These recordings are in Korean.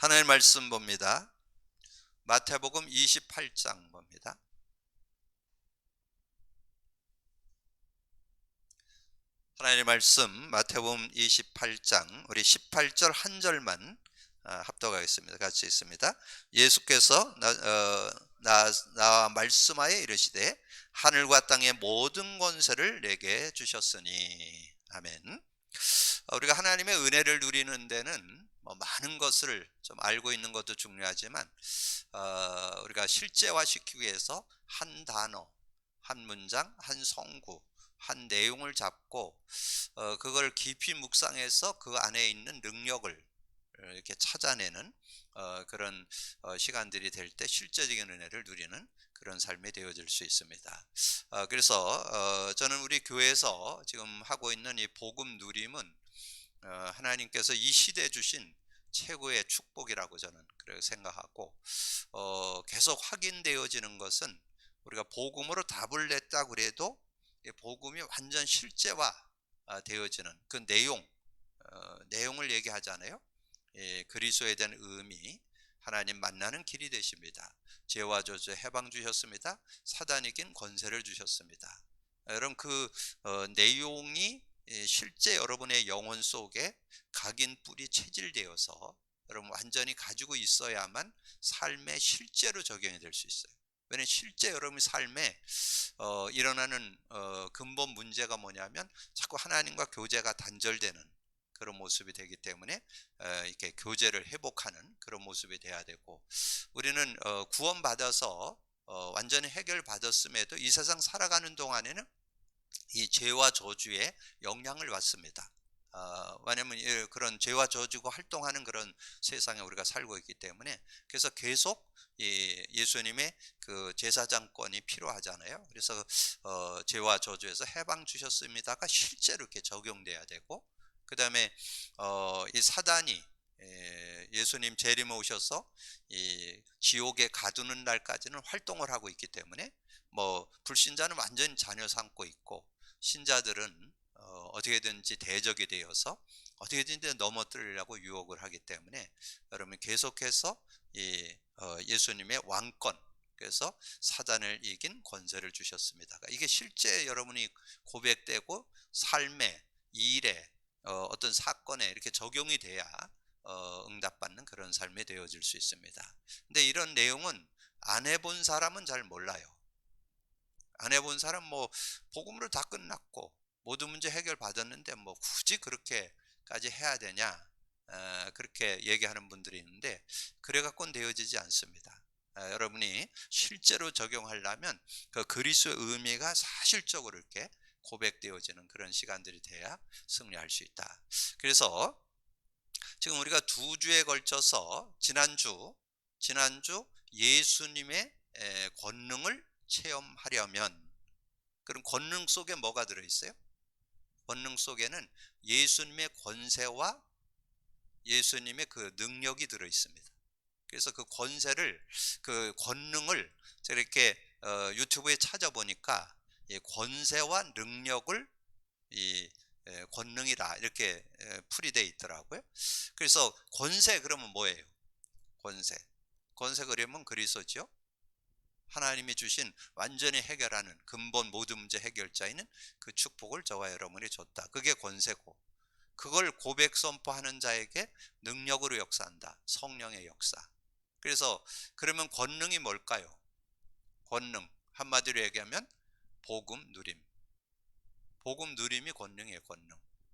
하나님의 말씀 봅니다. 마태복음 28장 봅니다. 하나님의 말씀 마태복음 28장 우리 18절 한 절만 합독하겠습니다. 같이 있습니다. 예수께서 나와 말씀하여 이르시되 하늘과 땅의 모든 권세를 내게 주셨으니. 아멘. 우리가 하나님의 은혜를 누리는 데는 많은 것을 좀 알고 있는 것도 중요하지만 우리가 실제화시키기 위해서 한 단어, 한 문장, 한 성구, 한 내용을 잡고 그걸 깊이 묵상해서 그 안에 있는 능력을 이렇게 찾아내는 그런 시간들이 될 때 실제적인 은혜를 누리는 그런 삶이 되어질 수 있습니다. 그래서 저는 우리 교회에서 지금 하고 있는 이 복음 누림은 하나님께서 이 시대에 주신 최고의 축복이라고 저는 그렇게 생각하고, 계속 확인되어지는 것은 우리가 복음으로 답을 냈다 그래도 복음이 완전 실제화 되어지는 그 내용을 얘기하잖아요. 그리스도에 대한 의미, 하나님 만나는 길이 되십니다. 죄와 저주 해방 주셨습니다. 사단이 긴 권세를 주셨습니다. 여러분 그 내용이 실제 여러분의 영혼 속에 각인 뿌리 체질되어서 여러분 완전히 가지고 있어야만 삶에 실제로 적용이 될 수 있어요. 왜냐하면 실제 여러분의 삶에 일어나는 근본 문제가 뭐냐면 자꾸 하나님과 교제가 단절되는 그런 모습이 되기 때문에 이렇게 교제를 회복하는 그런 모습이 돼야 되고, 우리는 구원받아서 완전히 해결받았음에도 이 세상 살아가는 동안에는 이 죄와 저주의 영향을 받습니다. 왜냐하면 그런 죄와 저주가 활동하는 그런 세상에 우리가 살고 있기 때문에, 그래서 계속 예수님의 그 제사장권이 필요하잖아요. 그래서 죄와 저주에서 해방 주셨습니다가 실제로 이렇게 적용돼야 되고, 그 다음에 이 사단이 예수님 재림에 오셔서 이 지옥에 가두는 날까지는 활동을 하고 있기 때문에 불신자는 완전히 자녀 삼고 있고, 신자들은 어떻게든지 대적이 되어서 어떻게든지 넘어뜨리려고 유혹을 하기 때문에 여러분 계속해서 예수님의 왕권, 그래서 사단을 이긴 권세를 주셨습니다. 이게 실제 여러분이 고백되고 삶에, 일에, 어떤 사건에 이렇게 적용이 돼야 응답받는 그런 삶이 되어질 수 있습니다. 근데 이런 내용은 안 해본 사람은 잘 몰라요. 안 해본 사람 복음으로 다 끝났고 모든 문제 해결받았는데 굳이 그렇게까지 해야 되냐, 그렇게 얘기하는 분들이 있는데 그래 갖고는 되어지지 않습니다. 여러분이 실제로 적용하려면 그 그리스도의 의미가 사실적으로 이렇게 고백되어지는 그런 시간들이 돼야 승리할 수 있다. 그래서 지금 우리가 2주에 걸쳐서 지난주 예수님의 권능을 체험하려면, 그럼 권능 속에 뭐가 들어있어요? 권능 속에는 예수님의 권세와 예수님의 그 능력이 들어있습니다. 그래서 그 권능을 제가 이렇게 유튜브에 찾아보니까 권세와 능력을 권능이라 이렇게 풀이되어 있더라고요. 그래서 권세 그러면 뭐예요? 권세 그러면 그리스도죠. 하나님이 주신 완전히 해결하는 근본 모든 문제 해결자이는 그 축복을 저와 여러분이 줬다. 그게 권세고, 그걸 고백 선포하는 자에게 능력으로 역사한다. 성령의 역사. 그래서 그러면 권능이 뭘까요? 권능 한마디로 얘기하면 복음 누림이 권능이에요.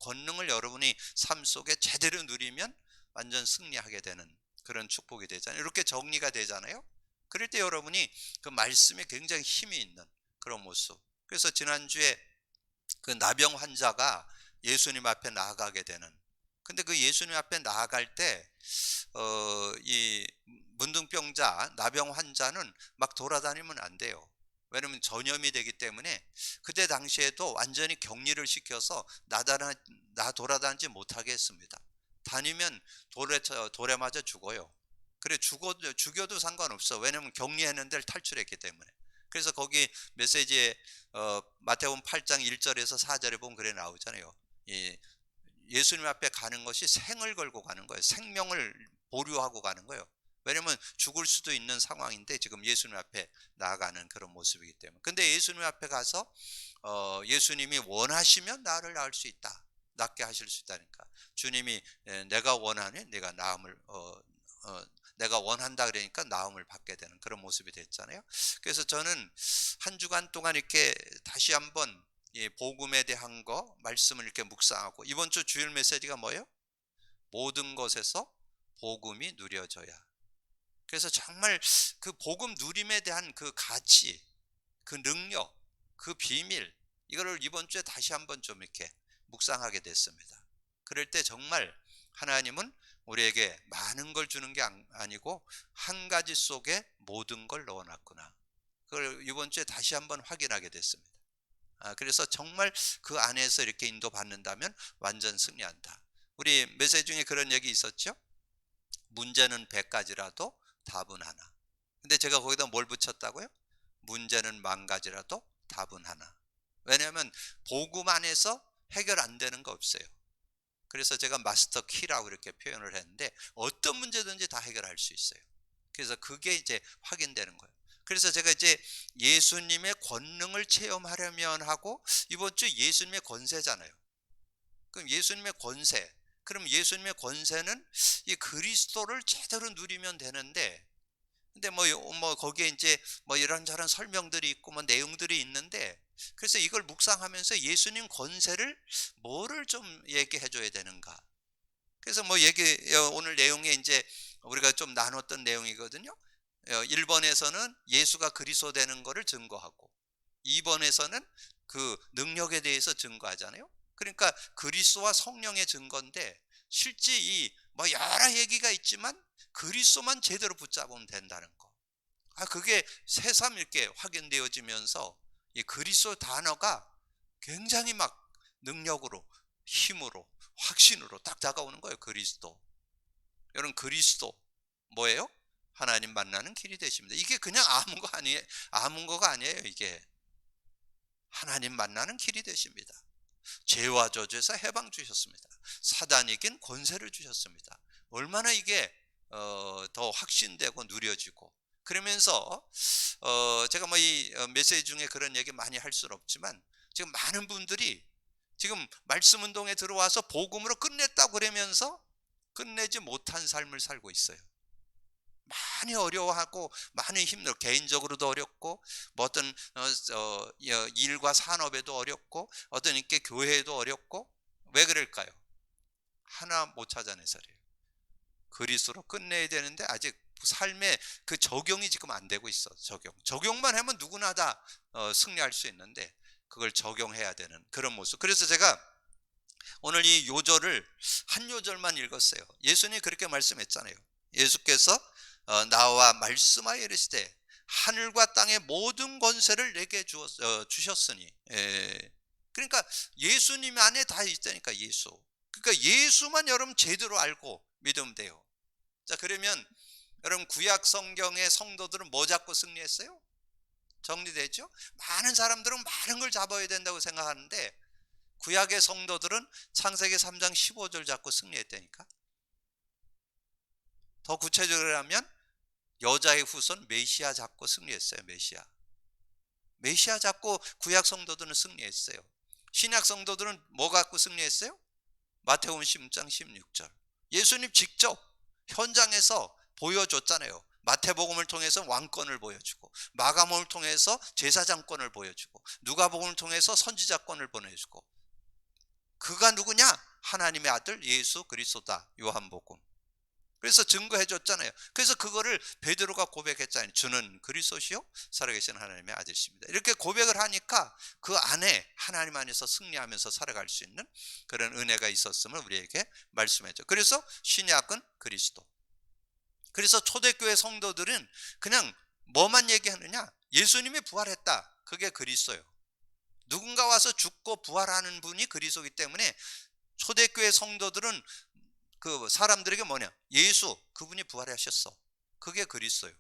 권능을 여러분이 삶 속에 제대로 누리면 완전 승리하게 되는 그런 축복이 되잖아요. 이렇게 정리가 되잖아요. 그럴 때 여러분이 그 말씀에 굉장히 힘이 있는 그런 모습. 그래서 지난주에 그 나병 환자가 예수님 앞에 나아가게 되는, 근데 그 예수님 앞에 나아갈 때 이 문둥병자 나병 환자는 막 돌아다니면 안 돼요. 왜냐면 전염이 되기 때문에 그때 당시에도 완전히 격리를 시켜서 나 돌아다니지 못하게 했습니다. 다니면 돌에 맞아 죽어요. 그래 죽여도 상관없어. 왜냐면 격리했는 데를 탈출했기 때문에. 그래서 거기 메시지에 마태복음 8장 1절에서 4절에 보면 그래 나오잖아요. 예수님 앞에 가는 것이 생을 걸고 가는 거예요. 생명을 보류하고 가는 거예요. 왜냐면 죽을 수도 있는 상황인데 지금 예수님 앞에 나아가는 그런 모습이기 때문에. 근데 예수님 앞에 가서 예수님이 원하시면 나를 낳을 수 있다, 낫게 하실 수 있다니까. 주님이 내가 원하니 내가 나음을 내가 원한다 그러니까 나음을 받게 되는 그런 모습이 됐잖아요. 그래서 저는 한 주간 동안 이렇게 다시 한번 이 복음에 대한 거 말씀을 이렇게 묵상하고, 이번 주 주일 메시지가 뭐예요? 모든 것에서 복음이 누려져야. 그래서 정말 그 복음 누림에 대한 그 가치, 그 능력, 그 비밀, 이거를 이번 주에 다시 한번 좀 이렇게 묵상하게 됐습니다. 그럴 때 정말 하나님은 우리에게 많은 걸 주는 게 아니고 한 가지 속에 모든 걸 넣어놨구나, 그걸 이번 주에 다시 한번 확인하게 됐습니다. 그래서 정말 그 안에서 이렇게 인도받는다면 완전 승리한다. 우리 메시지 중에 그런 얘기 있었죠? 문제는 100가지라도 답은 하나. 근데 제가 거기다 뭘 붙였다고요? 문제는 10,000가지라도 답은 하나. 왜냐하면 복음 안에서 해결 안 되는 거 없어요. 그래서 제가 마스터 키라고 이렇게 표현을 했는데, 어떤 문제든지 다 해결할 수 있어요. 그래서 그게 이제 확인되는 거예요. 그래서 제가 이제 예수님의 권능을 체험하려면 하고, 이번 주 예수님의 권세잖아요. 그럼 예수님의 권세, 그럼 예수님의 권세는 이 그리스도를 제대로 누리면 되는데, 근데 뭐 거기에 이제 뭐 이런저런 설명들이 있고 뭐 내용들이 있는데, 그래서 이걸 묵상하면서 예수님 권세를 뭐를 좀 얘기해 줘야 되는가. 그래서 오늘 내용에 이제 우리가 좀 나눴던 내용이거든요. 1번에서는 예수가 그리스도 되는 것을 증거하고, 2번에서는 그 능력에 대해서 증거하잖아요. 그러니까 그리스도와 성령의 증거인데, 실제 이 뭐 여러 얘기가 있지만 그리스도만 제대로 붙잡으면 된다는 거. 그게 새삼 이렇게 확인되어지면서 이 그리스도 단어가 굉장히 막 능력으로, 힘으로, 확신으로 딱 다가오는 거예요. 그리스도. 여러분, 그리스도 뭐예요? 하나님 만나는 길이 되십니다. 이게 그냥 아무 거가 아니에요. 이게 하나님 만나는 길이 되십니다. 죄와 저주에서 해방 주셨습니다. 사단에겐 권세를 주셨습니다. 얼마나 이게 더 확신되고 누려지고. 그러면서 제가 뭐 이 메시지 중에 그런 얘기 많이 할 수는 없지만, 지금 많은 분들이 지금 말씀 운동에 들어와서 복음으로 끝냈다고 그러면서 끝내지 못한 삶을 살고 있어요. 많이 어려워하고 많이 힘들어. 개인적으로도 어렵고, 뭐 어떤 일과 산업에도 어렵고, 어떤 이렇게 교회에도 어렵고. 왜 그럴까요? 하나 못 찾아내서 그래요. 그리스도로 끝내야 되는데 아직 삶의 그 적용이 지금 안 되고 있어. 적용만 하면 누구나 다 승리할 수 있는데, 그걸 적용해야 되는 그런 모습. 그래서 제가 오늘 이 요절을 한 요절만 읽었어요. 예수님이 그렇게 말씀했잖아요. 예수께서 나와 말씀하여 이르시되 하늘과 땅의 모든 권세를 내게 주셨으니. 그러니까 예수님 안에 다 있다니까. 예수. 그러니까 예수만 여러분 제대로 알고 믿으면 돼요. 자, 그러면 여러분 구약 성경의 성도들은 뭐 잡고 승리했어요? 정리되죠? 많은 사람들은 많은 걸 잡아야 된다고 생각하는데, 구약의 성도들은 창세기 3장 15절 잡고 승리했다니까. 더 구체적으로 하면 여자의 후손 메시아 잡고 승리했어요. 메시아 잡고 구약 성도들은 승리했어요. 신약 성도들은 뭐 갖고 승리했어요? 마태복음 16장 16절. 예수님 직접 현장에서 보여줬잖아요. 마태복음을 통해서 왕권을 보여주고, 마가복음을 통해서 제사장권을 보여주고, 누가복음을 통해서 선지자권을 보내주고. 그가 누구냐? 하나님의 아들 예수 그리스도다. 요한복음. 그래서 증거해 줬잖아요. 그래서 그거를 베드로가 고백했잖아요. 주는 그리스도시요 살아계신 하나님의 아들이십니다. 이렇게 고백을 하니까 그 안에 하나님 안에서 승리하면서 살아갈 수 있는 그런 은혜가 있었음을 우리에게 말씀해 줘. 그래서 신약은 그리스도. 그래서 초대교회 성도들은 그냥 뭐만 얘기하느냐? 예수님이 부활했다. 그게 그리스도예요. 누군가 와서 죽고 부활하는 분이 그리스도이기 때문에 초대교회 성도들은 그 사람들에게 뭐냐? 예수, 그분이 부활하셨어. 그게 그리스도예요.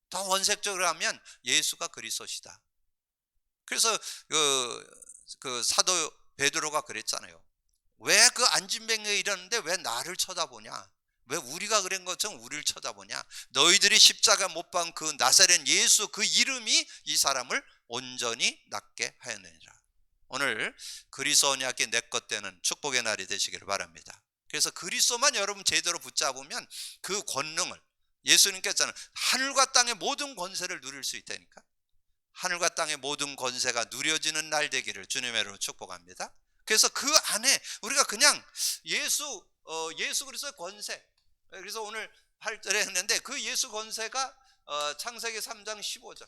더 원색적으로 하면 예수가 그리스도시다. 그래서 그 사도 베드로가 그랬잖아요. 왜 그 안진뱅이에 이러는데 왜 나를 쳐다보냐? 왜 우리가 그런 것처럼 우리를 쳐다보냐? 너희들이 십자가 못 박은 그 나사렛 예수 그 이름이 이 사람을 온전히 낫게 하였느니라. 오늘 그리스도 언약이 내 것 되는 축복의 날이 되시기를 바랍니다. 그래서 그리스도만 여러분 제대로 붙잡으면 그 권능을, 예수님께서는 하늘과 땅의 모든 권세를 누릴 수 있다니까. 하늘과 땅의 모든 권세가 누려지는 날 되기를 주님의 이름으로 축복합니다. 그래서 그 안에 우리가 그냥 예수 그리스도의 권세, 그래서 오늘 8절에 했는데 그 예수 권세가 창세기 3장 15절,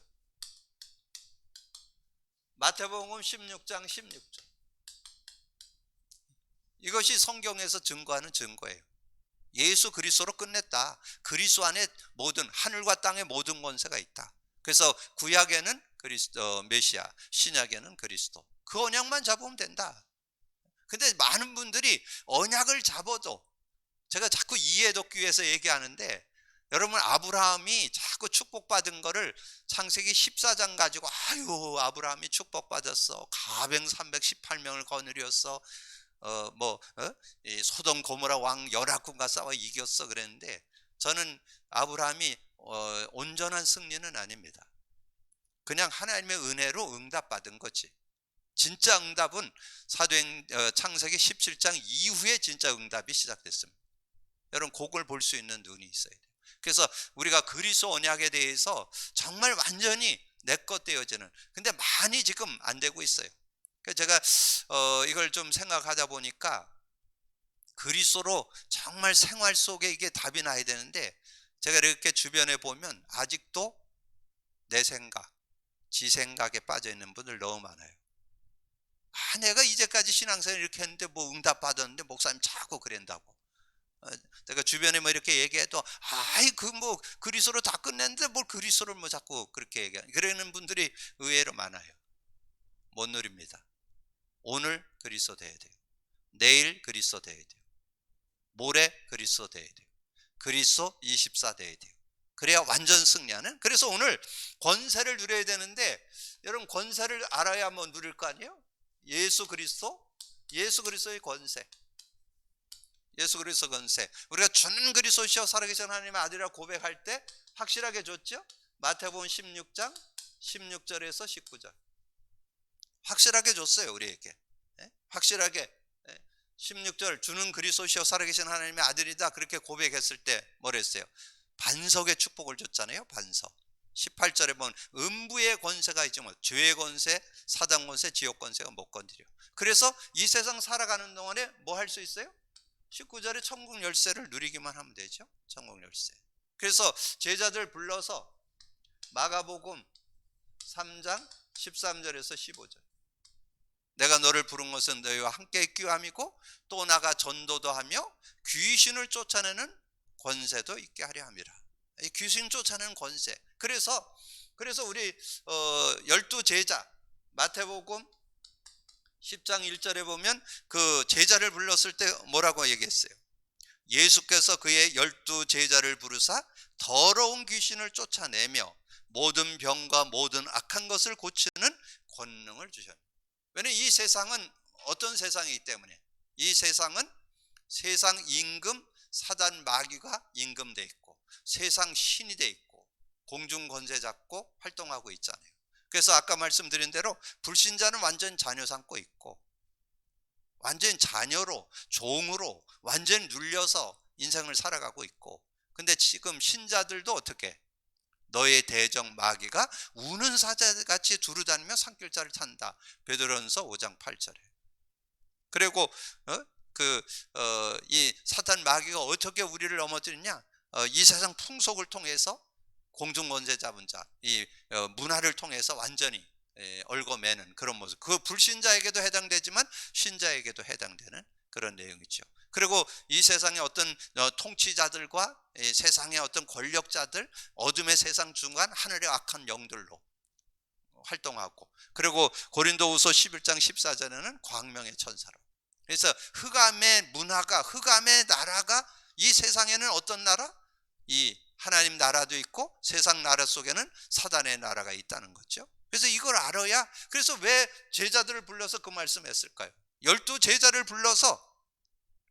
마태복음 16장 16절, 이것이 성경에서 증거하는 증거예요. 예수 그리스도로 끝냈다. 그리스도 안에 모든 하늘과 땅의 모든 권세가 있다. 그래서 구약에는 그리스도 메시아, 신약에는 그리스도, 그 언약만 잡으면 된다. 근데 많은 분들이 언약을 잡아도, 제가 자꾸 이해돕기 위해서 얘기하는데, 여러분 아브라함이 자꾸 축복받은 거를 창세기 14장 가지고 아유 아브라함이 축복받았어, 가병 318명을 거느렸어, 이 소돔 고모라 왕 연합군과 싸워 이겼어 그랬는데, 저는 아브라함이 온전한 승리는 아닙니다. 그냥 하나님의 은혜로 응답받은 거지. 진짜 응답은 창세기 17장 이후에 진짜 응답이 시작됐습니다. 여러분 그걸 볼 수 있는 눈이 있어야 돼요. 그래서 우리가 그리스도 언약에 대해서 정말 완전히 내 것 되어지는, 근데 많이 지금 안 되고 있어요. 그래서 제가 이걸 좀 생각하다 보니까 그리스도로 정말 생활 속에 이게 답이 나야 되는데, 제가 이렇게 주변에 보면 아직도 내 생각, 지 생각에 빠져 있는 분들 너무 많아요. 내가 이제까지 신앙생활 이렇게 했는데 뭐 응답 받았는데 목사님 자꾸 그런다고. 내가 주변에 뭐 이렇게 얘기해도 뭐 그리스도로 다 끝냈는데 뭘 그리스도를 뭐 자꾸 그렇게 얘기하는, 그러는 분들이 의외로 많아요. 못 누립니다. 오늘 그리스도 돼야 돼요. 내일 그리스도 돼야 돼요. 모레 그리스도 돼야 돼요. 그리스도 24 돼야 돼요. 그래야 완전 승리하는. 그래서 오늘 권세를 누려야 되는데, 여러분 권세를 알아야 뭐 누릴 거 아니에요? 예수 그리스도의 권세, 예수 그리스도 권세. 우리가 주는 그리스도시여 살아계신 하나님의 아들이라 고백할 때 확실하게 줬죠. 마태복음 16장 16절에서 19절 확실하게 줬어요 우리에게. 확실하게 16절 주는 그리스도시여 살아계신 하나님의 아들이다 그렇게 고백했을 때 뭐랬어요? 반석의 축복을 줬잖아요. 반석. 18절에 보면 음부의 권세가 있지 뭐 죄의 권세, 사단 권세, 지옥 권세가 못 건드려. 그래서 이 세상 살아가는 동안에 뭐 할 수 있어요? 19절에 천국 열쇠를 누리기만 하면 되죠. 천국 열쇠. 그래서 제자들 불러서 마가복음 3장 13절에서 15절, 내가 너를 부른 것은 너희와 함께 있기 위함이고 또 나가 전도도 하며 귀신을 쫓아내는 권세도 있게 하려 함이라. 이 귀신 쫓아내는 권세. 그래서 우리 12제자 마태복음 10장 1절에 보면 그 제자를 불렀을 때 뭐라고 얘기했어요? 예수께서 그의 12제자를 부르사 더러운 귀신을 쫓아내며 모든 병과 모든 악한 것을 고치는 권능을 주셨다. 왜냐하면 이 세상은 어떤 세상이기 때문에, 이 세상은 세상 임금 사단 마귀가 임금돼 있고 세상 신이 돼 있고 공중 권세 잡고 활동하고 있잖아요. 그래서 아까 말씀드린 대로 불신자는 완전 자녀 삼고 있고 완전 자녀로 종으로 완전 눌려서 인생을 살아가고 있고, 근데 지금 신자들도 어떻게 너의 대적 마귀가 우는 사자같이 두루다니며 산길자를 탄다. 베드로전서 5장 8절에. 그리고 이 사탄 마귀가 어떻게 우리를 넘어뜨리냐? 이 세상 풍속을 통해서 공중 권세 잡은 자, 이 문화를 통해서 완전히 얽어매는 그런 모습. 그 불신자에게도 해당되지만 신자에게도 해당되는 그런 내용이죠. 그리고 이 세상의 어떤 통치자들과 세상의 어떤 권력자들, 어둠의 세상 중간 하늘의 악한 영들로 활동하고, 그리고 고린도후서 11장 14절에는 광명의 천사로. 그래서 흑암의 문화가, 흑암의 나라가, 이 세상에는 어떤 나라? 이 하나님 나라도 있고 세상 나라 속에는 사단의 나라가 있다는 거죠. 그래서 이걸 알아야, 그래서 왜 제자들을 불러서 그 말씀했을까요? 12제자를 불러서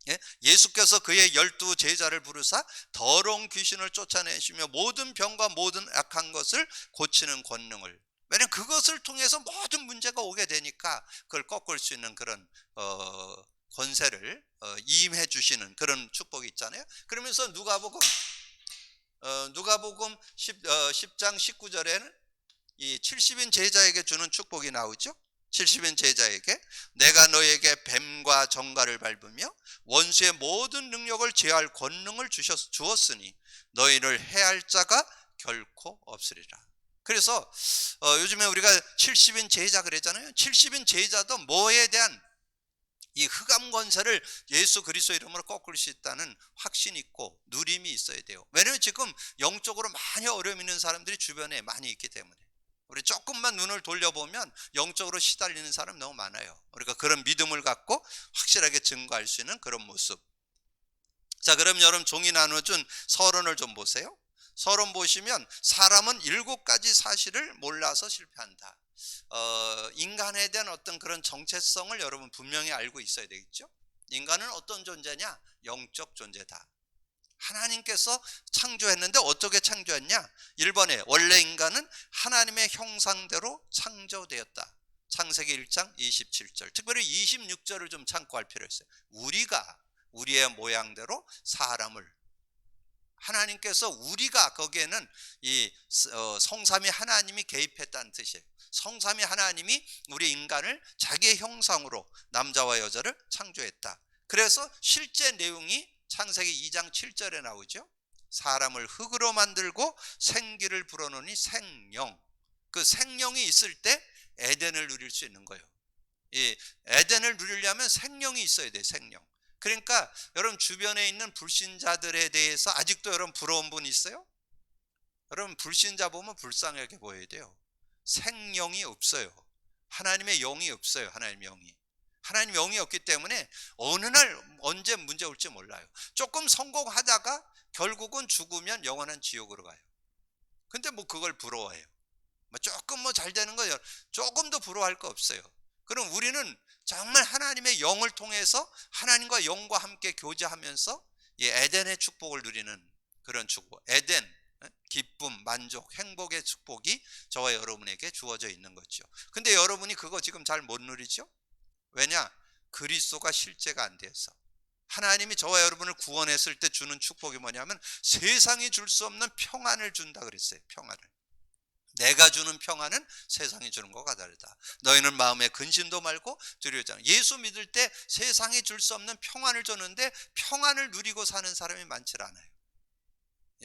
예? 예수께서 그의 12 제자를 부르사 더러운 귀신을 쫓아내시며 모든 병과 모든 악한 것을 고치는 권능을, 왜냐하면 그것을 통해서 모든 문제가 오게 되니까 그걸 꺾을 수 있는 그런 권세를 임해 주시는 그런 축복이 있잖아요. 그러면서 누가복음 10장 19절에는 이 70인 제자에게 주는 축복이 나오죠. 70인 제자에게 내가 너에게 뱀과 정갈을 밟으며 원수의 모든 능력을 제할 권능을 주었으니 너희를 해할 자가 결코 없으리라. 그래서 요즘에 우리가 70인 제자 그랬잖아요. 70인 제자도 뭐에 대한 이 흑암 권세를 예수 그리스도 이름으로 꺾을 수 있다는 확신이 있고 누림이 있어야 돼요. 왜냐하면 지금 영적으로 많이 어려움 있는 사람들이 주변에 많이 있기 때문에. 우리 조금만 눈을 돌려보면 영적으로 시달리는 사람 너무 많아요. 우리가 그런 믿음을 갖고 확실하게 증거할 수 있는 그런 모습. 자, 그럼 여러분 종이 나눠준 서론을 좀 보세요. 서론 보시면 사람은 7가지 사실을 몰라서 실패한다. 인간에 대한 어떤 그런 정체성을 여러분 분명히 알고 있어야 되겠죠. 인간은 어떤 존재냐? 영적 존재다. 하나님께서 창조했는데 어떻게 창조했냐? 1번에 원래 인간은 하나님의 형상대로 창조되었다. 창세기 1장 27절, 특별히 26절을 좀 참고할 필요가 있어요. 우리가 우리의 모양대로 사람을, 하나님께서 우리가, 거기에는 이 성삼위 하나님이 개입했다는 뜻이에요. 성삼위 하나님이 우리 인간을 자기의 형상으로 남자와 여자를 창조했다. 그래서 실제 내용이 창세기 2장 7절에 나오죠. 사람을 흙으로 만들고 생기를 불어넣으니 생령. 그 생령이 있을 때 에덴을 누릴 수 있는 거예요. 이 에덴을 누리려면 생령이 있어야 돼요. 생령. 그러니까 여러분 주변에 있는 불신자들에 대해서 아직도 여러분 부러운 분 있어요? 여러분 불신자 보면 불쌍하게 보여야 돼요. 생령이 없어요. 하나님의 영이 없어요. 하나님의 영이. 하나님 영이 없기 때문에 어느 날 언제 문제 올지 몰라요. 조금 성공하다가 결국은 죽으면 영원한 지옥으로 가요. 근데 뭐 그걸 부러워해요. 조금 뭐 잘 되는 거 조금도 부러워할 거 없어요. 그럼 우리는 정말 하나님의 영을 통해서 하나님과 영과 함께 교제하면서 이 에덴의 축복을 누리는 그런 축복, 에덴, 기쁨, 만족, 행복의 축복이 저와 여러분에게 주어져 있는 거죠. 근데 여러분이 그거 지금 잘 못 누리죠? 왜냐? 그리스도가 실제가 안 돼서. 하나님이 저와 여러분을 구원했을 때 주는 축복이 뭐냐면 세상이 줄 수 없는 평안을 준다 그랬어요. 평안을. 내가 주는 평안은 세상이 주는 것과 다르다. 너희는 마음에 근심도 말고 두려워하지 않아. 예수 믿을 때 세상이 줄 수 없는 평안을 줬는데 평안을 누리고 사는 사람이 많지 않아요.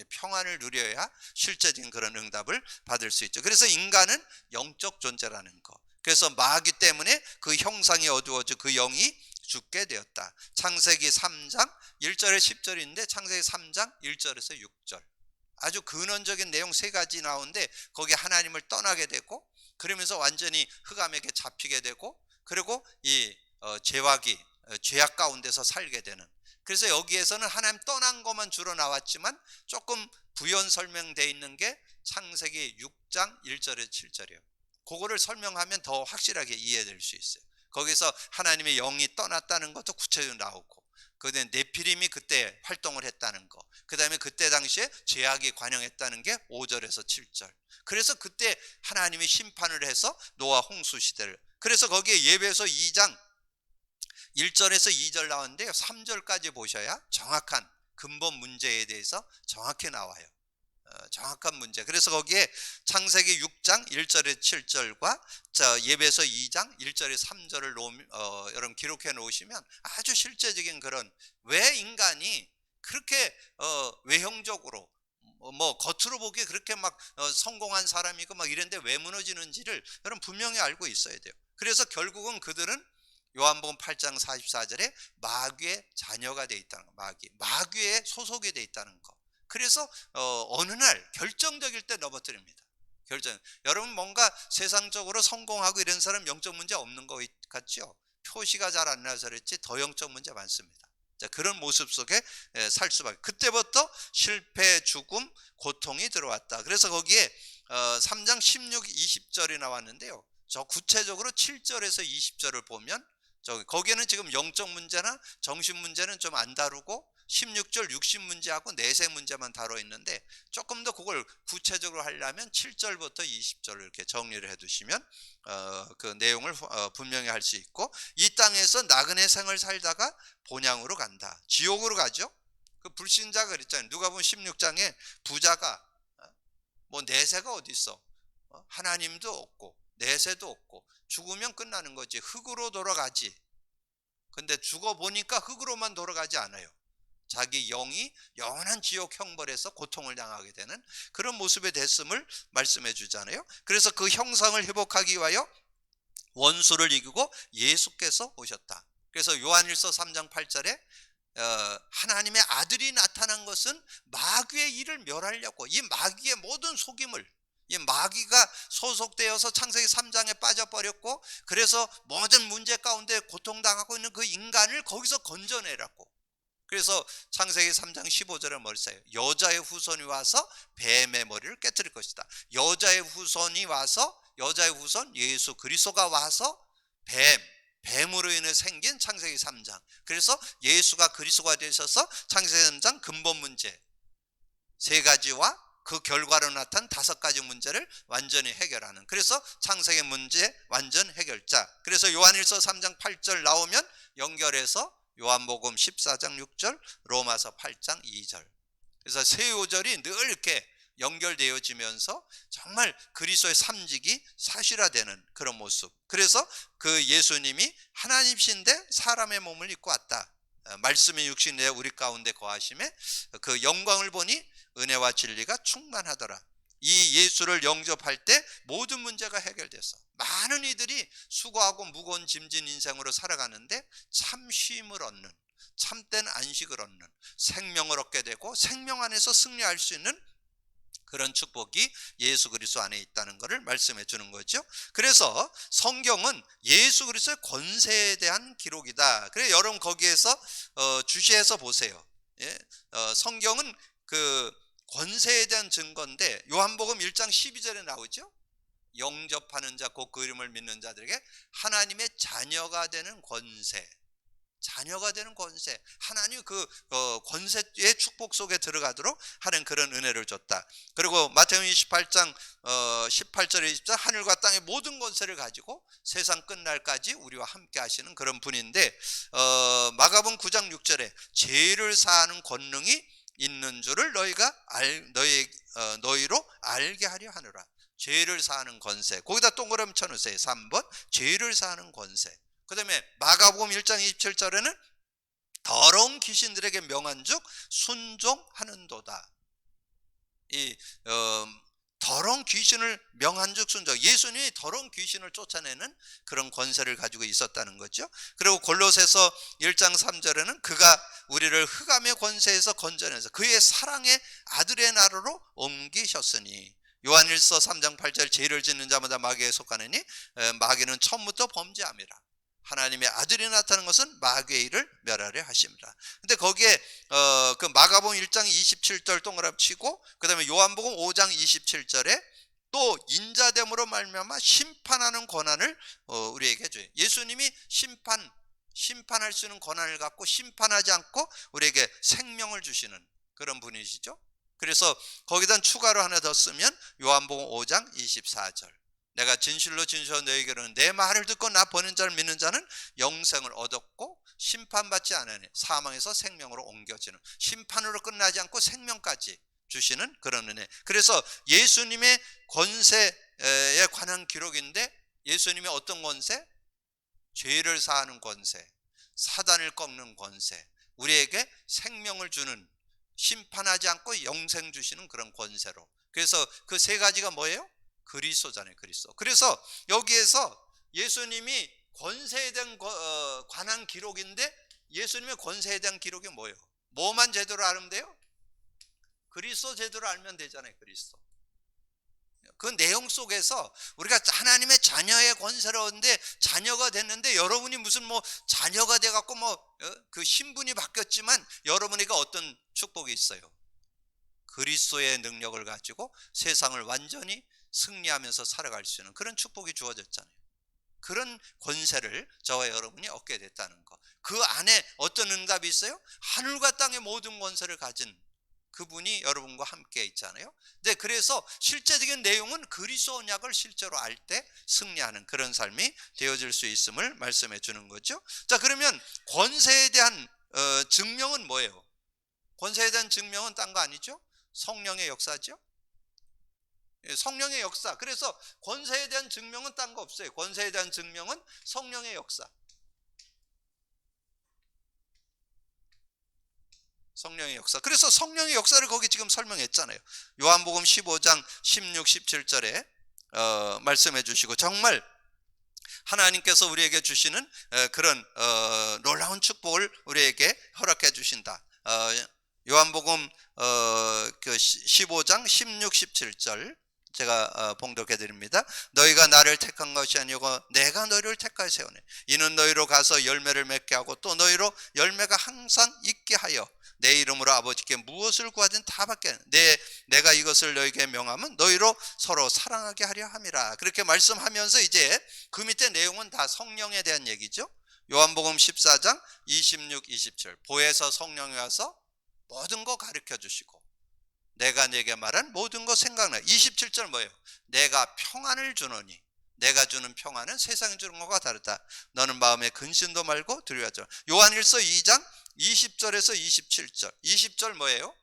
평안을 누려야 실제적인 그런 응답을 받을 수 있죠. 그래서 인간은 영적 존재라는 거. 그래서 마귀 때문에 그 형상이 어두워져 그 영이 죽게 되었다. 창세기 3장 1절에 10절인데 창세기 3장 1절에서 6절. 아주 근원적인 내용 3가지 나오는데 거기에 하나님을 떠나게 되고 그러면서 완전히 흑암에게 잡히게 되고 그리고 이 죄악이 죄악 가운데서 살게 되는. 그래서 여기에서는 하나님 떠난 것만 주로 나왔지만 조금 부연 설명되어 있는 게 창세기 6장 1절에서 7절이에요. 그거를 설명하면 더 확실하게 이해될 수 있어요. 거기서 하나님의 영이 떠났다는 것도 구체적으로 나오고 그다음에 네피림이 그때 활동을 했다는 거, 그 다음에 그때 당시에 죄악이 관영했다는 게 5절에서 7절. 그래서 그때 하나님이 심판을 해서 노아 홍수 시대를, 그래서 거기에 예배서 2장 1절에서 2절 나오는데요, 3절까지 보셔야 정확한 근본 문제에 대해서 정확히 나와요. 정확한 문제. 그래서 거기에 창세기 6장 1절에서 7절과 예배서 2장 1절에서 3절을 여러분 기록해 놓으시면 아주 실제적인 그런, 왜 인간이 그렇게 외형적으로 뭐 겉으로 보기에 그렇게 막 성공한 사람이고 막 이런데 왜 무너지는지를 여러분 분명히 알고 있어야 돼요. 그래서 결국은 그들은 요한복음 8장 44절에 마귀의 자녀가 돼 있다는 거, 마귀의 소속이 돼 있다는 거. 그래서 어느 날 결정적일 때 넘어뜨립니다. 여러분 뭔가 세상적으로 성공하고 이런 사람 영적 문제 없는 것 같죠? 표시가 잘 안 나서 그랬지 더 영적 문제 많습니다. 자, 그런 모습 속에 살 수밖에. 그때부터 실패, 죽음, 고통이 들어왔다. 그래서 거기에 3장 16, 20절이 나왔는데요. 저 구체적으로 7절에서 20절을 보면 거기에는 지금 영적 문제나 정신 문제는 좀 안 다루고 16절 60 문제하고 내세 문제만 다뤄 있는데, 조금 더 그걸 구체적으로 하려면 7절부터 20절을 이렇게 정리를 해 두시면 그 내용을 분명히 할 수 있고, 이 땅에서 나그네 생을 살다가 본향으로 간다, 지옥으로 가죠. 그 불신자가 그랬잖아요. 누가복음 16장에 부자가 뭐 내세가 어디 있어, 하나님도 없고 내세도 없고 죽으면 끝나는 거지, 흙으로 돌아가지. 근데 죽어보니까 흙으로만 돌아가지 않아요. 자기 영이 영원한 지옥 형벌에서 고통을 당하게 되는 그런 모습에 됐음을 말씀해 주잖아요. 그래서 그 형상을 회복하기 위하여 원수를 이기고 예수께서 오셨다. 그래서 요한일서 3장 8절에 하나님의 아들이 나타난 것은 마귀의 일을 멸하려고, 이 마귀의 모든 속임을, 이 마귀가 소속되어서 창세기 3장에 빠져버렸고, 그래서 모든 문제 가운데 고통당하고 있는 그 인간을 거기서 건져내라고. 그래서 창세기 3장 15절에 뭐를 써요? 여자의 후손이 와서 뱀의 머리를 깨뜨릴 것이다. 여자의 후손이 와서, 여자의 후손 예수 그리스도가 와서 뱀으로 인해 생긴 창세기 3장. 그래서 예수가 그리스도가 되셔서 창세기 3장 근본 문제 3가지와 그 결과로 나타난 5가지 문제를 완전히 해결하는, 그래서 창세기 문제 완전 해결자. 그래서 요한일서 3장 8절 나오면 연결해서 요한복음 14장 6절, 로마서 8장 2절. 그래서 세 요절이 늘 이렇게 연결되어지면서 정말 그리스도의 삼직이 사실화되는 그런 모습. 그래서 그 예수님이 하나님이신데 사람의 몸을 입고 왔다. 말씀이 육신에 우리 가운데 거하심에 그 영광을 보니 은혜와 진리가 충만하더라. 이 예수를 영접할 때 모든 문제가 해결됐어. 많은 이들이 수고하고 무거운 짐진 인생으로 살아가는데 참 쉼을 얻는, 참된 안식을 얻는, 생명을 얻게 되고 생명 안에서 승리할 수 있는 그런 축복이 예수 그리스도 안에 있다는 것을 말씀해 주는 거죠. 그래서 성경은 예수 그리스도의 권세에 대한 기록이다. 그래서 여러분 거기에서 주시해서 보세요. 예? 성경은 그 권세에 대한 증거인데, 요한복음 1장 12절에 나오죠. 영접하는 자 곧 그 이름을 믿는 자들에게 하나님의 자녀가 되는 권세, 자녀가 되는 권세, 하나님 그 권세의 축복 속에 들어가도록 하는 그런 은혜를 줬다. 그리고 마태복음 28장 18절에 20절, 하늘과 땅의 모든 권세를 가지고 세상 끝날까지 우리와 함께 하시는 그런 분인데, 마가복음 9장 6절에 죄를 사하는 권능이 있는 줄을 너희로 알게 하려 하노라. 죄를 사하는 권세, 거기다 동그라미 쳐놓으세요. 3번 죄를 사하는 권세. 그 다음에 마가복음 1장 27절에는 더러운 귀신들에게 명한즉 순종하는도다. 이 더러운 귀신을 명한즉 순종, 예수님이 더러운 귀신을 쫓아내는 그런 권세를 가지고 있었다는 거죠. 그리고 골로새서 1장 3절에는 그가 우리를 흑암의 권세에서 건져내서 그의 사랑의 아들의 나라로 옮기셨으니, 요한일서 3장 8절 죄를 짓는 자마다 마귀에 속하느니 마귀는 처음부터 범죄함이라. 하나님의 아들이 나타난 것은 마귀의 일을 멸하려 하십니다. 근데 거기에 그 마가복음 1장 27절 동그라미 치고, 그 다음에 요한복음 5장 27절에 또 인자됨으로 말미암아 심판하는 권한을 우리에게 줘요. 예수님이 심판할 수 있는 권한을 갖고 심판하지 않고 우리에게 생명을 주시는 그런 분이시죠. 그래서 거기다 추가로 하나 더 쓰면 요한복음 5장 24절, 내가 진실로 진실로 너희에게 이르노니 내 말을 듣고 나 보낸 자를 믿는 자는 영생을 얻었고 심판받지 않으니 사망에서 생명으로 옮겨지는, 심판으로 끝나지 않고 생명까지 주시는 그런 은혜. 그래서 예수님의 권세에 관한 기록인데, 예수님의 어떤 권세? 죄를 사하는 권세, 사단을 꺾는 권세, 우리에게 생명을 주는, 심판하지 않고 영생 주시는 그런 권세로. 그래서 그 3가지가 뭐예요? 그리스도잖아요, 그리스도. 그래서 여기에서 예수님이 권세에 대한 관한 기록인데, 예수님의 권세에 대한 기록이 뭐예요? 뭐만 제대로 알면 돼요? 그리스도 제대로 알면 되잖아요, 그리스도. 그 내용 속에서 우리가 하나님의 자녀의 권세를 얻는데, 자녀가 됐는데 여러분이 무슨 뭐 자녀가 돼갖고 뭐 그 신분이 바뀌었지만 여러분에게 어떤 축복이 있어요? 그리스도의 능력을 가지고 세상을 완전히 승리하면서 살아갈 수 있는 그런 축복이 주어졌잖아요. 그런 권세를 저와 여러분이 얻게 됐다는 거. 그 안에 어떤 응답이 있어요? 하늘과 땅의 모든 권세를 가진 그분이 여러분과 함께 있잖아요. 네, 그래서 실제적인 내용은 그리스도 언약을 실제로 알 때 승리하는 그런 삶이 되어질 수 있음을 말씀해 주는 거죠. 자, 그러면 권세에 대한 증명은 뭐예요? 권세에 대한 증명은 딴 거 아니죠? 성령의 역사죠. 성령의 역사. 그래서 권세에 대한 증명은 딴 거 없어요. 권세에 대한 증명은 성령의 역사. 성령의 역사. 그래서 성령의 역사를 거기 지금 설명했잖아요. 요한복음 15장 16, 17절에 말씀해 주시고, 정말 하나님께서 우리에게 주시는 그런 놀라운 축복을 우리에게 허락해 주신다. 요한복음 그 15장 16, 17절 제가 봉독해 드립니다. 너희가 나를 택한 것이 아니고 내가 너희를 택하여 세우네. 이는 너희로 가서 열매를 맺게 하고 또 너희로 열매가 항상 있게 하여 내 이름으로 아버지께 무엇을 구하든 다 받게 하는. 내가 이것을 너희에게 명하면 너희로 서로 사랑하게 하려 함이라. 그렇게 말씀하면서 이제 그 밑에 내용은 다 성령에 대한 얘기죠. 요한복음 14장 26, 27 보혜사 성령이 와서 모든 거 가르쳐 주시고 내가 내게 말한 모든 거 생각나. 27절 뭐예요? 내가 평안을 주노니 내가 주는 평안은 세상이 주는 것과 다르다. 너는 마음에 근심도 말고 두려워하지 마. 요한일서 2장 20절에서 27절 20절 뭐예요?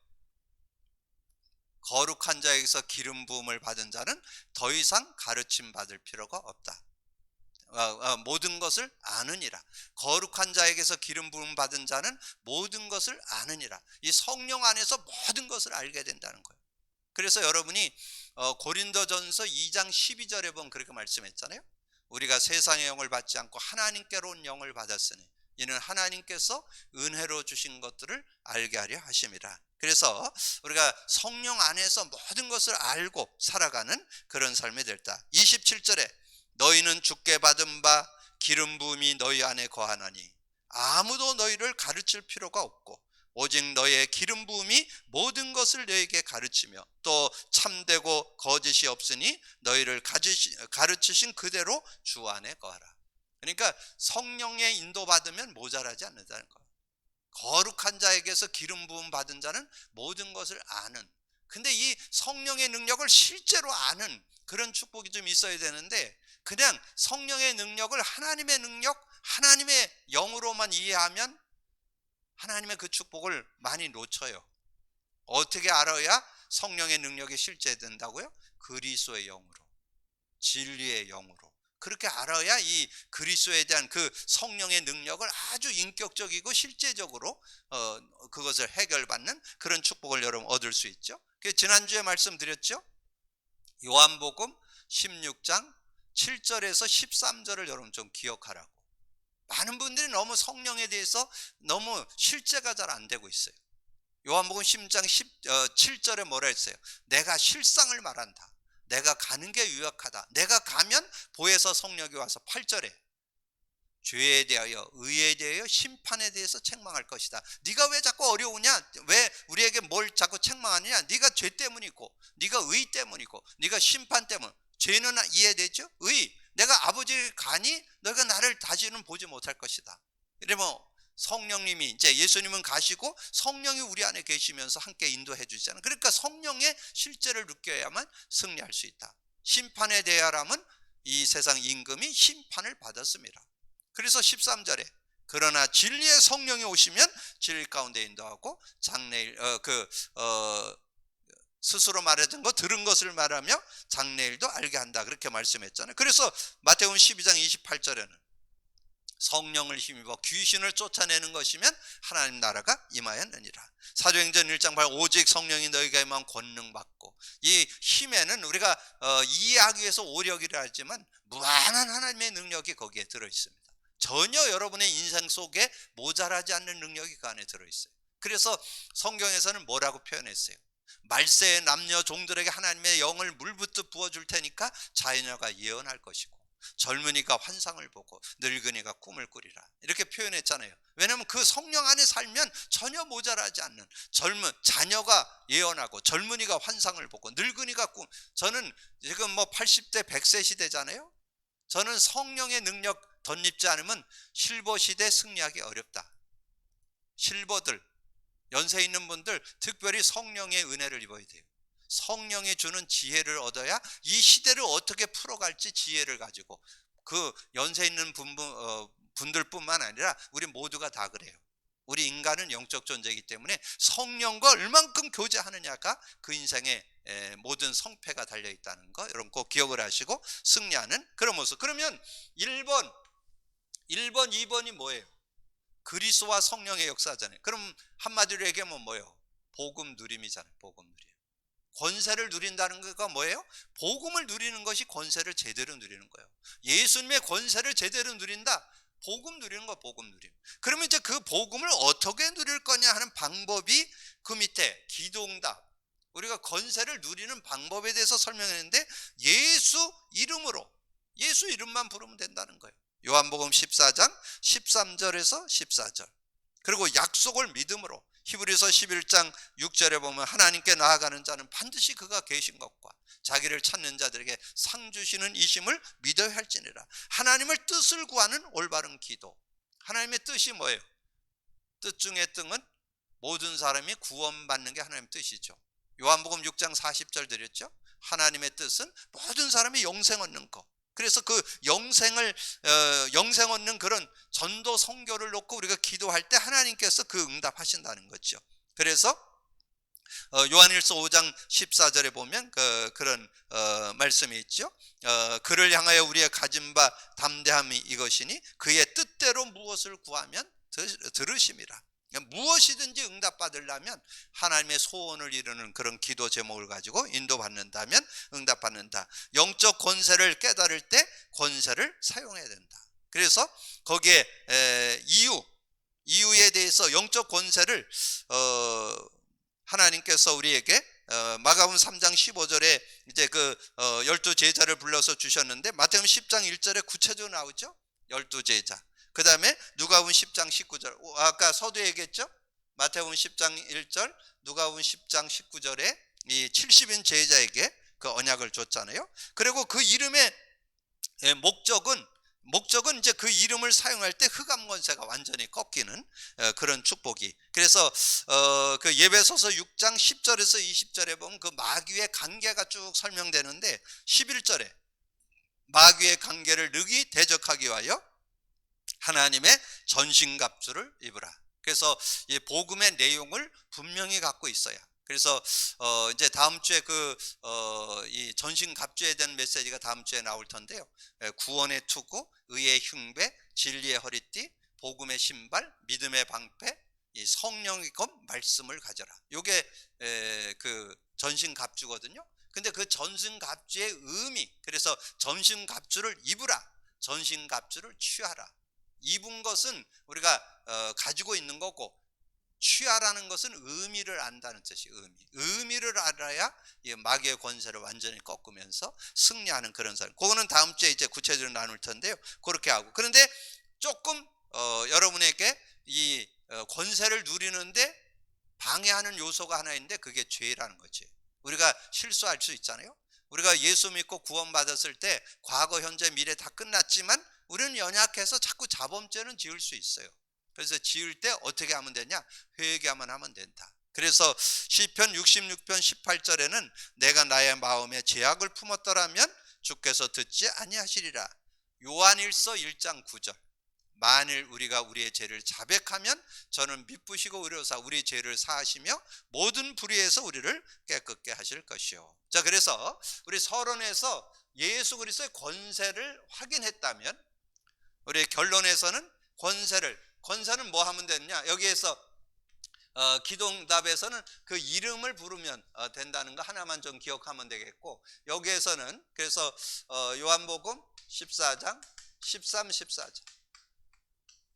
거룩한 자에게서 기름 부음을 받은 자는 더 이상 가르침 받을 필요가 없다. 모든 것을 아느니라. 거룩한 자에게서 기름 부음 받은 자는 모든 것을 아느니라. 이 성령 안에서 모든 것을 알게 된다는 거예요. 그래서 여러분이 고린도전서 2장 12절에 보면 그렇게 말씀했잖아요. 우리가 세상의 영을 받지 않고 하나님께로 온 영을 받았으니 이는 하나님께서 은혜로 주신 것들을 알게 하려 하심이라. 그래서 우리가 성령 안에서 모든 것을 알고 살아가는 그런 삶이 됐다. 27절에 너희는 주께 받은 바 기름 부음이 너희 안에 거하나니 아무도 너희를 가르칠 필요가 없고 오직 너희의 기름 부음이 모든 것을 너희에게 가르치며 또 참되고 거짓이 없으니 너희를 가르치신 그대로 주 안에 거하라. 그러니까 성령의 인도받으면 모자라지 않는다는 거예요. 거룩한 자에게서 기름 부음 받은 자는 모든 것을 아는. 근데 이 성령의 능력을 실제로 아는 그런 축복이 좀 있어야 되는데 그냥 성령의 능력을 하나님의 능력, 하나님의 영으로만 이해하면 하나님의 그 축복을 많이 놓쳐요. 어떻게 알아야 성령의 능력이 실제된다고요? 그리스도의 영으로, 진리의 영으로. 그렇게 알아야 이 그리스도에 대한 그 성령의 능력을 아주 인격적이고 실제적으로 그것을 해결받는 그런 축복을 여러분 얻을 수 있죠. 지난주에 말씀드렸죠. 요한복음 16장 7절에서 13절을 여러분 좀 기억하라고. 많은 분들이 너무 성령에 대해서 너무 실제가 잘 안 되고 있어요. 요한복음 10장 7절에 뭐라 했어요? 내가 실상을 말한다. 내가 가는 게 유력하다. 내가 가면 보혜사 성령이 와서 8절에 죄에 대하여 의에 대하여 심판에 대해서 책망할 것이다. 네가 왜 자꾸 어려우냐? 왜 우리에게 뭘 자꾸 책망하느냐? 네가 죄 때문이고 네가 의 때문이고 네가 심판 때문. 죄는 이해되죠? 의. 내가 아버지를 가니 너희가 나를 다시는 보지 못할 것이다. 이러면 성령님이 이제 예수님은 가시고 성령이 우리 안에 계시면서 함께 인도해 주시잖아요. 그러니까 성령의 실제를 느껴야만 승리할 수 있다. 심판에 대하라면 이 세상 임금이 심판을 받았습니다. 그래서 13절에 그러나 진리의 성령이 오시면 진리 가운데 인도하고 장래일 스스로 말해준 거 들은 것을 말하며 장래일도 알게 한다. 그렇게 말씀했잖아요. 그래서 마태복음 12장 28절에는 성령을 힘입어 귀신을 쫓아내는 것이면 하나님 나라가 임하였느니라. 사도행전 1장 8 오직 성령이 너희에게만 권능 받고. 이 힘에는 우리가 이해하기 위해서 오력이라 하지만 무한한 하나님의 능력이 거기에 들어있습니다. 전혀 여러분의 인생 속에 모자라지 않는 능력이 그 안에 들어있어요. 그래서 성경에서는 뭐라고 표현했어요? 말세의 남녀 종들에게 하나님의 영을 물붓듯 부어줄 테니까 자녀가 예언할 것이고 젊은이가 환상을 보고 늙은이가 꿈을 꾸리라. 이렇게 표현했잖아요. 왜냐하면 그 성령 안에 살면 전혀 모자라지 않는 자녀가 예언하고 젊은이가 환상을 보고 늙은이가 꿈. 저는 지금 80대 100세 시대잖아요. 저는 성령의 능력 덧입지 않으면 실버 시대 승리하기 어렵다. 실버들, 연세 있는 분들 특별히 성령의 은혜를 입어야 돼요. 성령이 주는 지혜를 얻어야 이 시대를 어떻게 풀어갈지 지혜를 가지고, 그 연세 있는 분들뿐만 아니라 우리 모두가 다 그래요. 우리 인간은 영적 존재이기 때문에 성령과 얼만큼 교제하느냐가 그 인생의 모든 성패가 달려있다는 거, 이런 거 기억을 하시고 승리하는 그런 모습. 그러면 1번, 2번이 뭐예요? 그리스도와 성령의 역사잖아요. 그럼 한마디로 얘기하면 뭐예요? 복음 누림이잖아요. 복음 누림. 권세를 누린다는 거가 뭐예요? 복음을 누리는 것이 권세를 제대로 누리는 거예요. 예수님의 권세를 제대로 누린다. 복음 누리는 거, 복음 누림. 그러면 이제 그 복음을 어떻게 누릴 거냐 하는 방법이 그 밑에 기도응답, 우리가 권세를 누리는 방법에 대해서 설명했는데, 예수 이름으로, 예수 이름만 부르면 된다는 거예요. 요한복음 14장 13절에서 14절. 그리고 약속을 믿음으로, 히브리서 11장 6절에 보면 하나님께 나아가는 자는 반드시 그가 계신 것과 자기를 찾는 자들에게 상 주시는 이심을 믿어야 할지니라. 하나님을 뜻을 구하는 올바른 기도. 하나님의 뜻이 뭐예요? 뜻 중에 뜻은 모든 사람이 구원받는 게 하나님의 뜻이죠. 요한복음 6장 40절 드렸죠. 하나님의 뜻은 모든 사람이 영생 얻는 것. 그래서 그 영생 얻는 그런 전도 선교를 놓고 우리가 기도할 때 하나님께서 그 응답하신다는 거죠. 그래서 요한일서 5장 14절에 보면 그런 말씀이 있죠. 그를 향하여 우리의 가진 바 담대함이 이것이니 그의 뜻대로 무엇을 구하면 들으심이라. 무엇이든지 응답받으려면 하나님의 소원을 이루는 그런 기도 제목을 가지고 인도받는다면 응답받는다. 영적 권세를 깨달을 때 권세를 사용해야 된다. 그래서 거기에 이유에 대해서 영적 권세를 하나님께서 우리에게 마가복음 3장 15절에 이제 그 12제자를 불러서 주셨는데, 마태복음 10장 1절에 구체적으로 나오죠. 12제자. 그 다음에 누가복음 10장 19절, 아까 서두에 얘기했죠. 마태복음 10장 1절, 누가복음 10장 19절에 이 70인 제자에게 그 언약을 줬잖아요. 그리고 그 이름의 목적은 이제 그 이름을 사용할 때 흑암 권세가 완전히 꺾이는 그런 축복이. 그래서 그 예배소서 6장 10절에서 20절에 보면 그 마귀의 관계가 쭉 설명되는데, 11절에 마귀의 관계를 능히 대적하기 위하여 하나님의 전신갑주를 입으라. 그래서 이 복음의 내용을 분명히 갖고 있어야. 그래서 이제 다음 주에 이 전신갑주에 대한 메시지가 다음 주에 나올 텐데요. 구원의 투구, 의의 흉배, 진리의 허리띠, 복음의 신발, 믿음의 방패, 이 성령의 검, 말씀을 가져라. 요게 그 전신갑주거든요. 근데 그 전신갑주의 의미, 그래서 전신갑주를 입으라, 전신갑주를 취하라. 입은 것은 우리가 가지고 있는 거고, 취하라는 것은 의미를 안다는 뜻이. 의미를 알아야 마귀의 권세를 완전히 꺾으면서 승리하는 그런 사람. 그거는 다음 주에 이제 구체적으로 나눌 텐데요. 그렇게 하고. 그런데 조금 여러분에게 이 권세를 누리는데 방해하는 요소가 하나 있는데, 그게 죄라는 거지. 우리가 실수할 수 있잖아요. 우리가 예수 믿고 구원받았을 때 과거, 현재, 미래 다 끝났지만 우리는 연약해서 자꾸 자범죄는 지을 수 있어요. 그래서 지을 때 어떻게 하면 되냐? 회개하면 하면 된다. 그래서 시편 66편 18절에는 내가 나의 마음에 죄악을 품었더라면 주께서 듣지 아니하시리라. 요한일서 1장 9절, 만일 우리가 우리의 죄를 자백하면 저는 미쁘시고 의로사 우리 죄를 사하시며 모든 불의에서 우리를 깨끗게 하실 것이요. 자, 그래서 우리 서론에서 예수 그리스도의 권세를 확인했다면, 우리 결론에서는 권세는 뭐 하면 되느냐? 여기에서 기도응답에서는 그 이름을 부르면 된다는 거 하나만 좀 기억하면 되겠고, 여기에서는 그래서 요한복음 14장 13, 14절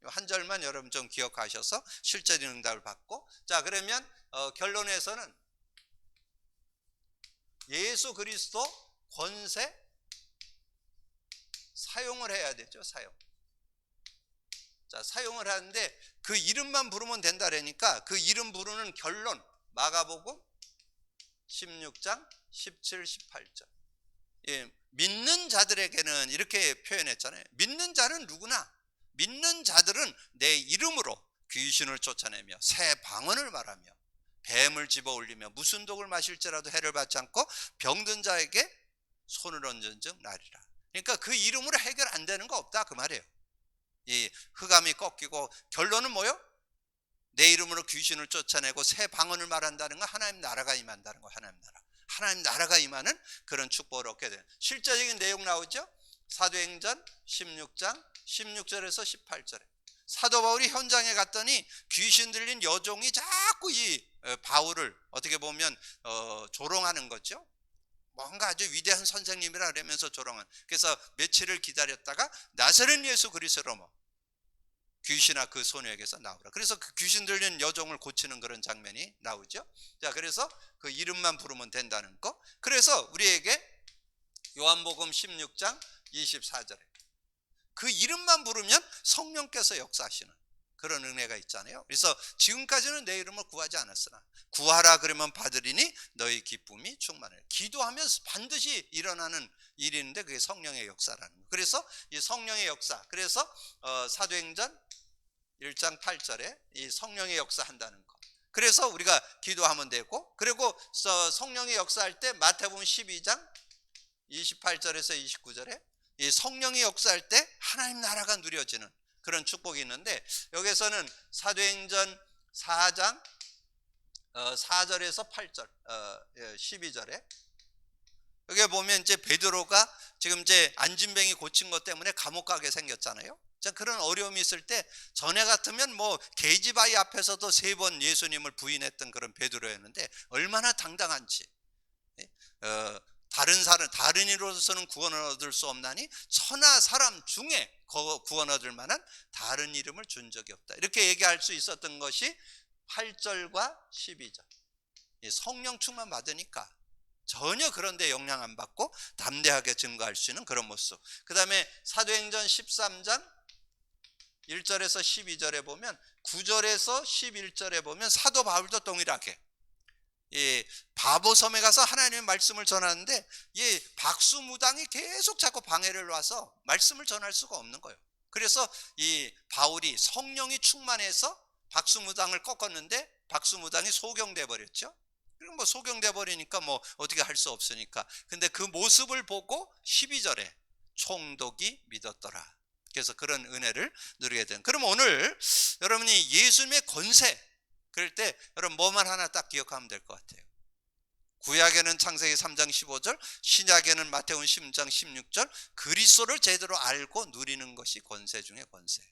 한 절만 여러분 좀 기억하셔서 실제적인 응답을 받고, 자, 그러면 결론에서는 예수 그리스도 권세 사용을 해야 되죠. 사용을 하는데 그 이름만 부르면 된다라니까, 그 이름 부르는 결론 마가복음 16장 17, 18절. 믿는 자들에게는 이렇게 표현했잖아요. 믿는 자는 누구나, 믿는 자들은 내 이름으로 귀신을 쫓아내며 새 방언을 말하며 뱀을 집어올리며 무슨 독을 마실지라도 해를 받지 않고 병든 자에게 손을 얹은 즉 나리라. 그러니까 그 이름으로 해결 안 되는 거 없다 그 말이에요. 이 흑암이 꺾이고 결론은 뭐요? 내 이름으로 귀신을 쫓아내고 새 방언을 말한다는 건 하나님 나라가 임한다는 거. 하나님 나라가 임하는 그런 축복을 얻게 돼요. 실제적인 내용 나오죠. 사도행전 16장 16절에서 18절에 사도 바울이 현장에 갔더니 귀신 들린 여종이 자꾸 이 바울을 어떻게 보면 조롱하는 거죠. 뭔가 아주 위대한 선생님이라 그러면서 조롱한. 그래서 며칠을 기다렸다가 나사렛 예수 그리스도로 뭐 귀신아 그 소녀에게서 나오라. 그래서 그 귀신 들린 여종을 고치는 그런 장면이 나오죠. 자, 그래서 그 이름만 부르면 된다는 거. 그래서 우리에게 요한복음 16장 24절에 그 이름만 부르면 성령께서 역사하시는 그런 은혜가 있잖아요. 그래서 지금까지는 내 이름을 구하지 않았으나 구하라 그러면 받으리니 너희 기쁨이 충만해. 기도하면 반드시 일어나는 일인데 그게 성령의 역사라는 거예요. 그래서 이 성령의 역사, 그래서 사도행전 1장 8절에 이 성령의 역사한다는 거. 그래서 우리가 기도하면 되고, 그리고 성령의 역사할 때 마태복음 12장 28절에서 29절에 이 성령의 역사할 때 하나님 나라가 누려지는 그런 축복이 있는데, 여기서는 사도행전 4장 4절에서 8절 12절에 여기 보면 이제 베드로가 지금 이제 안진뱅이 고친 것 때문에 감옥 가게 생겼잖아요. 자, 그런 어려움이 있을 때 전에 같으면 뭐 계집아이 앞에서도 3번 예수님을 부인했던 그런 베드로였는데 얼마나 당당한지. 다른 이로서는 구원을 얻을 수 없나니 천하 사람 중에 구원 얻을 만한 다른 이름을 준 적이 없다. 이렇게 얘기할 수 있었던 것이 8절과 12절. 성령 충만 받으니까 전혀 그런데 영향 안 받고 담대하게 증거할 수 있는 그런 모습. 그 다음에 사도행전 13장 1절에서 12절에 보면 9절에서 11절에 보면 사도 바울도 동일하게 바보섬에 가서 하나님의 말씀을 전하는데 이 박수무당이 계속 자꾸 방해를 놔서 말씀을 전할 수가 없는 거예요. 그래서 이 바울이 성령이 충만해서 박수무당을 꺾었는데 박수무당이 소경돼 버렸죠. 그럼 뭐 소경돼 버리니까 뭐 어떻게 할 수 없으니까. 근데 그 모습을 보고 12절에 총독이 믿었더라. 그래서 그런 은혜를 누리게 된. 그럼 오늘 여러분이 예수님의 권세, 그럴 때 여러분 뭐만 하나 딱 기억하면 될 것 같아요. 구약에는 창세기 3장 15절, 신약에는 마태복음 10장 16절, 그리스도를 제대로 알고 누리는 것이 권세 중에 권세.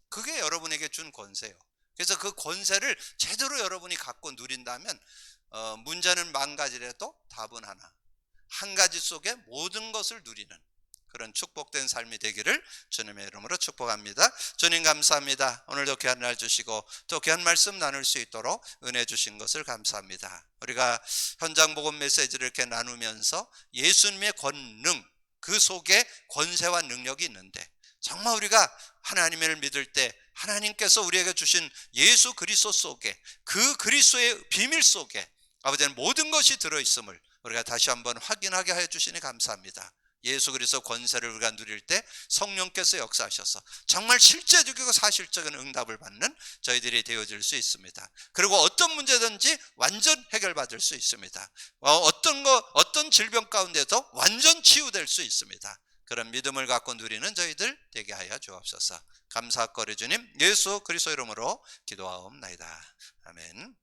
그게 여러분에게 준 권세예요. 그래서 그 권세를 제대로 여러분이 갖고 누린다면 문제는 만 가지라도 답은 하나. 한 가지 속에 모든 것을 누리는 그런 축복된 삶이 되기를 주님의 이름으로 축복합니다. 주님 감사합니다. 오늘도 귀한 날 주시고 또 귀한 말씀 나눌 수 있도록 은혜 주신 것을 감사합니다. 우리가 현장 복음 메시지를 이렇게 나누면서 예수님의 권능, 그 속에 권세와 능력이 있는데 정말 우리가 하나님을 믿을 때 하나님께서 우리에게 주신 예수 그리스도 속에, 그 그리스도의 비밀 속에 아버지는 모든 것이 들어있음을 우리가 다시 한번 확인하게 하여 주시니 감사합니다. 예수 그리스도 권세를 우리가 누릴 때 성령께서 역사하셔서 정말 실제적이고 사실적인 응답을 받는 저희들이 되어질 수 있습니다. 그리고 어떤 문제든지 완전 해결받을 수 있습니다. 어떤 질병 가운데도 완전 치유될 수 있습니다. 그런 믿음을 갖고 누리는 저희들 되게 하여 주옵소서. 감사거리 주님 예수 그리스도 이름으로 기도하옵나이다. 아멘.